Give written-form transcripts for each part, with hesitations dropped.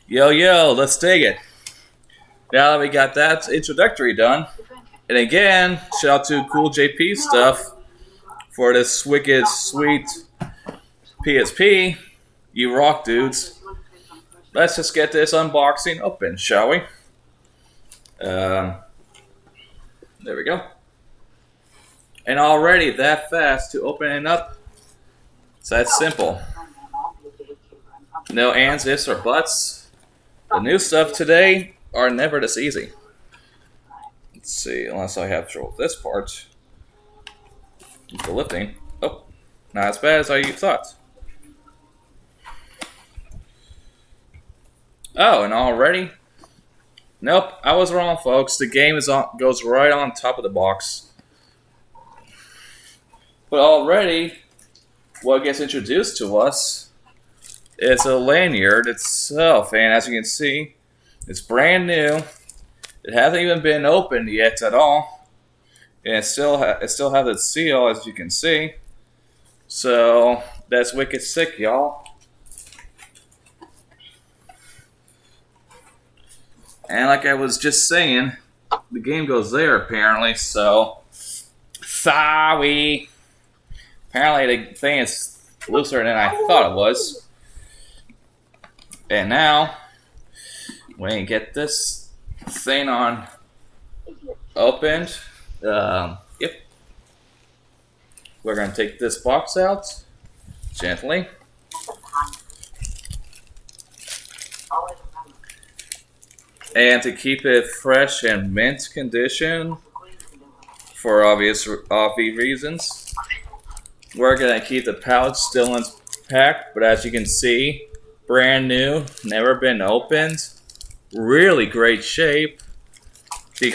Yo, yo, let's dig it. Now that we got that introductory done, and again, shout out to Cool JP stuff for this wicked sweet PSP. You rock, dudes. Let's just get this unboxing open, shall we? Um, there we go. And already that fast to open it up. It's that simple. No ands, ifs, or buts. The new stuff today are never this easy. Let's see, unless I have trouble with this part. The lifting. Oh, not as bad as I thought. Oh, and already? Nope, I was wrong, folks. The game goes right on top of the box. But already, what gets introduced to us is a lanyard itself, and as you can see, it's brand new. It hasn't even been opened yet at all, and it still has its seal, as you can see. So that's wicked sick, y'all. And like I was just saying, the game goes there apparently. So sorry. Apparently the thing is looser than I thought it was. And now, when you get this thing on opened, yep, we're going to take this box out gently. And to keep it fresh and mint condition, for obvious reasons, we're going to keep the pouch still intact, but as you can see, brand new, never been opened, really great shape. The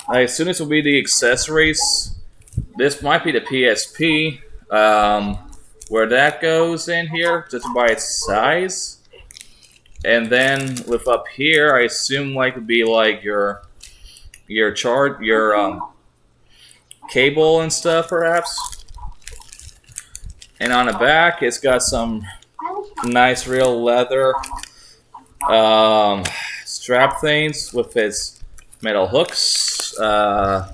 I assume this will be the accessories. This might be the PSP, where that goes in here, just by its size. And then with up here, I assume like would be like your cable and stuff, perhaps. And on the back, it's got some nice real leather strap things with its metal hooks. And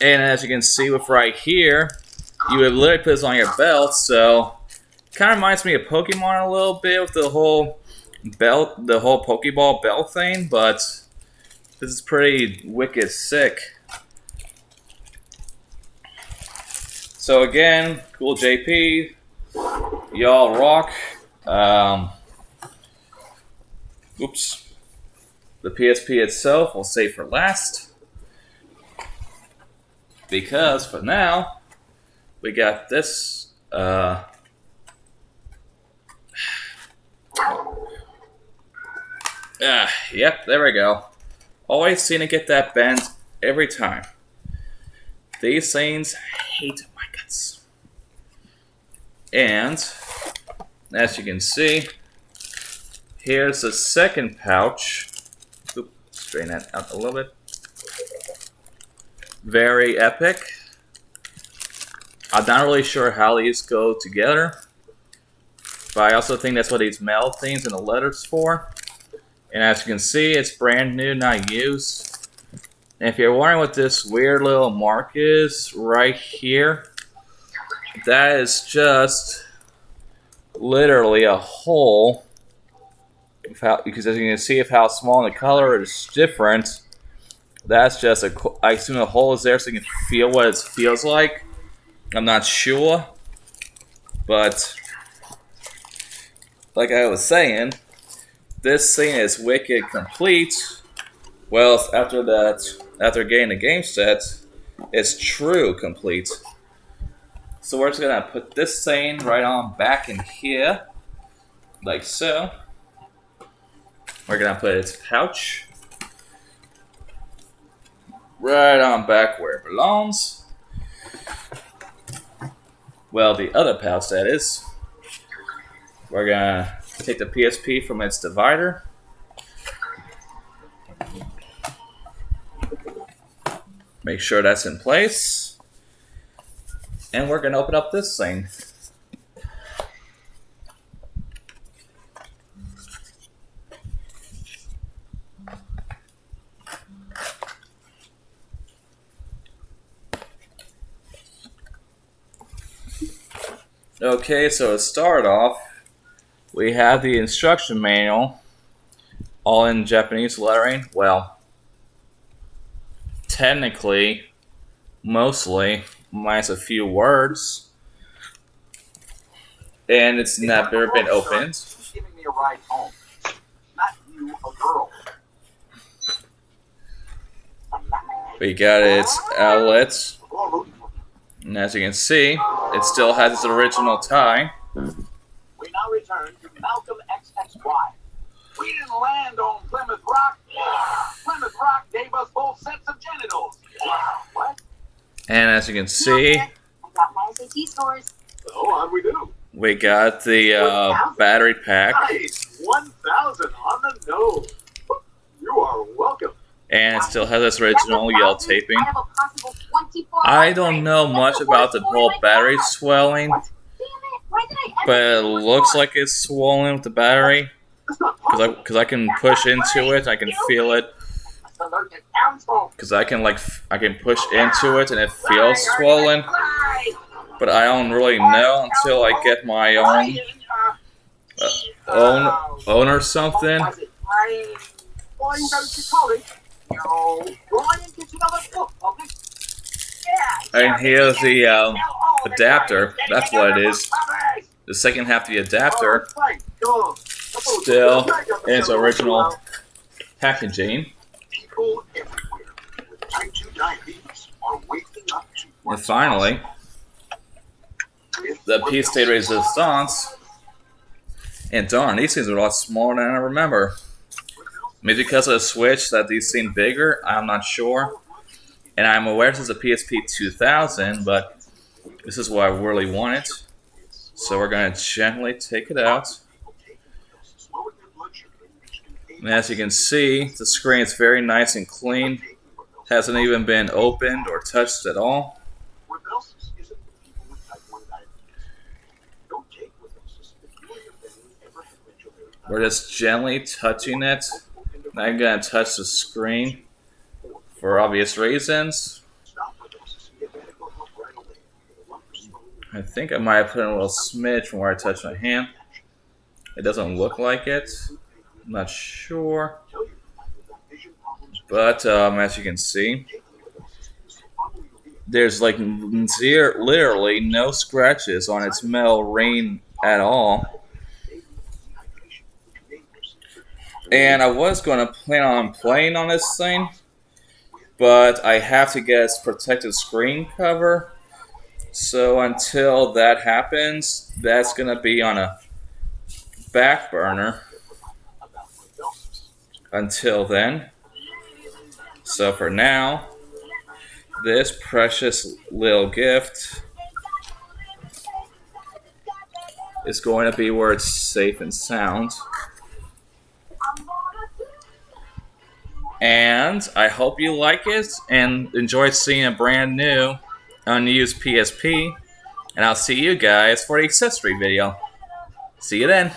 as you can see with right here, you would literally put this on your belt, so kind of reminds me of Pokemon a little bit with the whole belt, the whole Pokeball belt thing, but this is pretty wicked sick. So again, cool JP, y'all rock. Oops. The PSP itself we'll save for last, because for now we got this. Yep, there we go. Always seem to get that bend every time. These things hate my guts. And, as you can see, here's the second pouch. Oop, straighten that out a little bit. Very epic. I'm not really sure how these go together, but I also think that's what these metal things and the letters for. And as you can see, it's brand new, not used. And if you're wondering what this weird little mark is right here, that is just literally a hole. Because as you can see, of how small and the color is different, that's just I assume the hole is there so you can feel what it feels like. I'm not sure, but like I was saying, this thing is wicked complete. Well, after getting the game set, it's true complete. So we're just gonna put this thing right on back in here, like so. We're gonna put its pouch right on back where it belongs. Well, the other pouch, that is. We're gonna take the PSP from its divider. Make sure that's in place. And we're gonna open up this thing. Okay, so to start off, we have the instruction manual, all in Japanese lettering. Well, technically, mostly, minus a few words, and it's never been opened. Who's giving me a ride home? Not you, a girl. We got its outlets, and as you can see, it still has its original tie. We now return to Malcolm XXY. We didn't land on Plymouth Rock. Plymouth Rock gave us both sets of genitals. What? And as you can see, I got my SAT scores. So how'd we do? we got the battery pack, Nice. 1,000 on the nose. You are welcome. and it still has its original yellow taping. I have a possible 24 I don't know much about the whole battery swelling, Damn it! Why did I but ever it looks like it's swollen with the battery, That's not possible. because I can push into it, I can feel it, That's allergic council. because I can push into it and it feels swollen, but I don't really know until I get my own own or something. Was it Brian? Brian goes to college. No. Brian gets another book published. Yeah. And here's the adapter. That's what it is. The second half of the adapter, still in its original packaging. People everywhere with type 2 diabetes are waking up to And finally, the piece de resistance. And darn, these things are a lot smaller than I remember. Maybe because of the Switch that these seem bigger, I'm not sure. And I'm aware this is a PSP 2000, but this is what I really wanted. So we're going to gently take it out. And as you can see, the screen is very nice and clean. Hasn't even been opened or touched at all. We're just gently touching it. I'm going to touch the screen for obvious reasons. I think I might have put in a little smidge from where I touched my hand. It doesn't look like it. I'm not sure. But as you can see, there's like literally no scratches on its metal ring at all. And I was going to plan on playing on this thing, but I have to get its protective screen cover. So until that happens, that's going to be on a back burner until then. So for now, this precious little gift is going to be where it's safe and sound. And I hope you like it and enjoy seeing a brand new, unused PSP. And I'll see you guys for the accessory video. See you then.